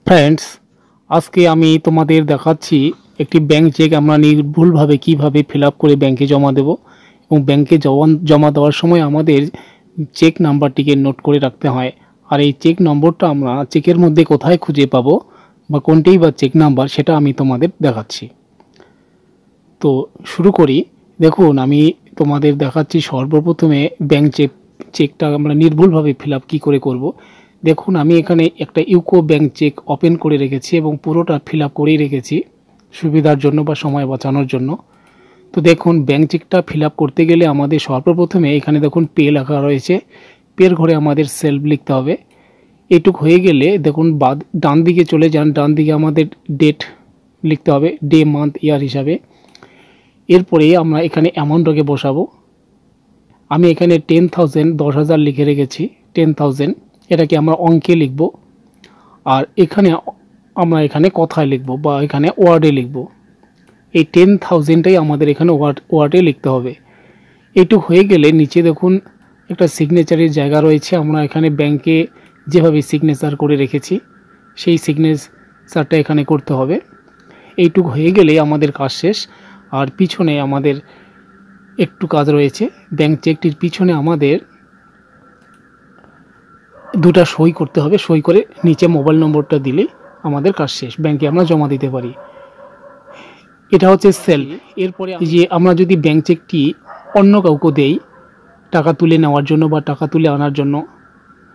Friends, আজকে আমি তোমাদের দেখাচ্ছি একটি ব্যাংক চেক আমরা নির্ভুলভাবে কিভাবে ফিল আপ করে ব্যাংকে জমা দেব এবং ব্যাংকে জমা দেওয়ার সময় আমাদের চেক নাম্বারটিকে নোট করে রাখতে হয়। আর এই চেক নম্বরটা আমরা চেকের মধ্যে কোথায় খুঁজে পাবো বা কোনটাই বা চেক নাম্বার সেটা আমি তোমাদের দেখাচ্ছি। তো শুরু করি। দেখুন, আমি তোমাদের দেখাচ্ছি সর্বপ্রথমে ব্যাংক চেকটা আমরা নির্ভুলভাবে ফিল আপ কী করে করব। দেখুন, আমি এখানে একটা ইউকো ব্যাংক চেক ওপেন করে রেখেছি এবং পুরোটা ফিল আপ করেই রেখেছি সুবিধার জন্য বা সময় বাঁচানোর জন্য। তো দেখুন, ব্যাংক চেকটা ফিল আপ করতে গেলে আমাদের সর্বপ্রথমে এখানে দেখুন পে লেখা রয়েছে। পের ঘরে আমাদের সেলফ লিখতে হবে। এটুক হয়ে গেলে দেখুন ডান দিকে চলে যান। ডান দিকে আমাদের ডেট লিখতে হবে, ডে মান্থ ইয়ার হিসাবে। এরপরে আমরা এখানে অ্যামাউন্টটাকে বসাবো। আমি এখানে 10,000 10,000 লিখে রেখেছি। 10,000 এটাকে আমরা অঙ্কে লিখব। আর আমরা এখানে কথায় লিখব বা এখানে ওয়ার্ডে লিখব। এই 10,000টাই আমাদের এখানে ওয়ার্ডে লিখতে হবে। এইটুক হয়ে গেলে নিচে দেখুন একটা সিগনেচারের জায়গা রয়েছে। আমরা এখানে ব্যাংকে যেভাবে সিগনেচার করে রেখেছি সেই সিগনেচারটা এখানে করতে হবে। এইটুক হয়ে গেলেই আমাদের কাজ শেষ। আর পিছনে আমাদের একটু কাজ রয়েছে। ব্যাংক চেকটির পিছনে আমাদের দুটা সই করতে হবে। সই করে নিচে মোবাইল নম্বরটা দিলেই আমাদের কাজ শেষ, ব্যাংকে আমরা জমা দিতে পারি। এটা হচ্ছে সেল। এরপরে যে আমরা যদি ব্যাংক চেকটি অন্য কাউকে দেই টাকা তুলে নেওয়ার জন্য বা টাকা তুলে আনার জন্য,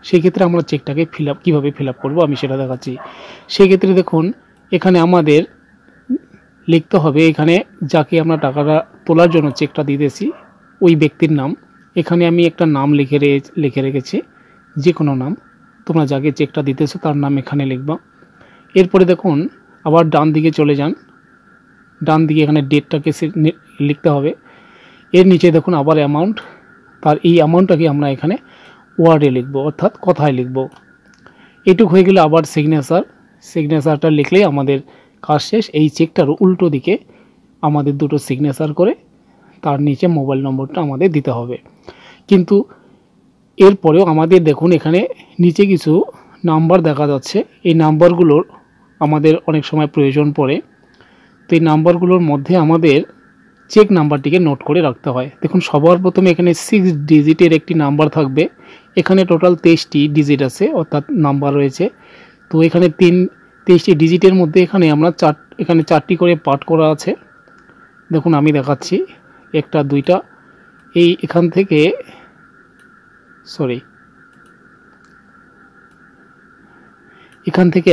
সেক্ষেত্রে আমরা চেকটাকে কীভাবে ফিল আপ করবো আমি সেটা দেখাচ্ছি। সেক্ষেত্রে দেখুন, এখানে আমাদের লিখতে হবে, এখানে যাকে আমরা টাকাটা তোলার জন্য চেকটা দিতেছি ওই ব্যক্তির নাম। এখানে আমি একটা নাম লিখে রেখেছি, যে কোনো নাম। তোমরা যাকে চেকটা দিতেছো তার নাম এখানে লিখবা। এরপরে দেখুন আবার ডান দিকে চলে যান। ডান দিকে এখানে ডেটটাকে লিখতে হবে। এর নিচে দেখুন আবার অ্যামাউন্ট। তার এই অ্যামাউন্টটাকে আমরা এখানে ওয়ার্ডে লিখব, অর্থাৎ কথায় লিখব। এটুক হয়ে গেলে আবার সিগনেচারটা লিখলেই আমাদের কাজ শেষ। এই চেকটার উল্টো দিকে আমাদের দুটো সিগনেচার করে তার নিচে মোবাইল নম্বরটা আমাদের দিতে হবে। কিন্তু এরপরেও আমাদের দেখুন এখানে নিচে কিছু নাম্বার দেখা যাচ্ছে। এই নাম্বারগুলোর আমাদের অনেক সময় প্রয়োজন পড়ে। তো এই নাম্বারগুলোর মধ্যে আমাদের চেক নাম্বারটিকে নোট করে রাখতে হয়। দেখুন, সবার প্রথমে এখানে 6 ডিজিটের একটি নাম্বার থাকবে। এখানে টোটাল 23টি ডিজিট আছে, অর্থাৎ নাম্বার রয়েছে। তো এখানে 23টি ডিজিটের মধ্যে এখানে 4টি করে পার্ট করা আছে। দেখুন আমি দেখাচ্ছি, একটা দুইটা, এখান থেকে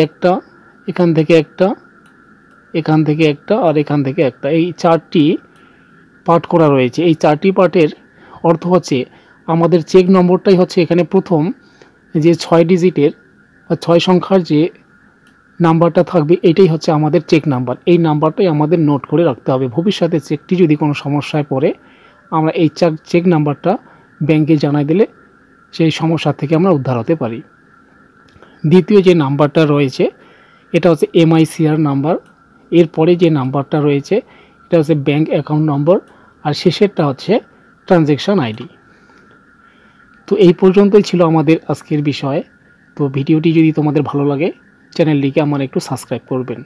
একটা, এখান থেকে একটা, এখান থেকে একটা, আর এখান থেকে একটা, এই 4টি পার্ট করা রয়েছে। এই 4টি পার্টের অর্থ হচ্ছে আমাদের চেক নম্বরটাই হচ্ছে এখানে প্রথম যে 6 ডিজিটের বা 6 সংখ্যার যে নাম্বারটা থাকবে এটাই হচ্ছে আমাদের চেক নাম্বার। এই নাম্বারটাই আমাদের নোট করে রাখতে হবে। ভবিষ্যতে চেকটি যদি কোনো সমস্যায় পড়ে আমরা এই চেক নাম্বারটা ব্যাংকে জানাই দিলে সেই সমস্যা থেকে আমরা উদ্ধার হতে পারি। দ্বিতীয় যে নাম্বারটা রয়েছে এটা হচ্ছে MICR নাম্বার। এরপরে যে নাম্বারটা রয়েছে এটা হচ্ছে ব্যাংক অ্যাকাউন্ট নম্বর। আর শেষেরটা হচ্ছে ট্রানজ্যাকশন আইডি। তো এই পর্যন্তই ছিল আমাদের আজকের বিষয়। তো ভিডিওটি যদি তোমাদের ভালো লাগে চ্যানেলটিকে আমার একটু সাবস্ক্রাইব করবেন।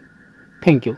Thank you.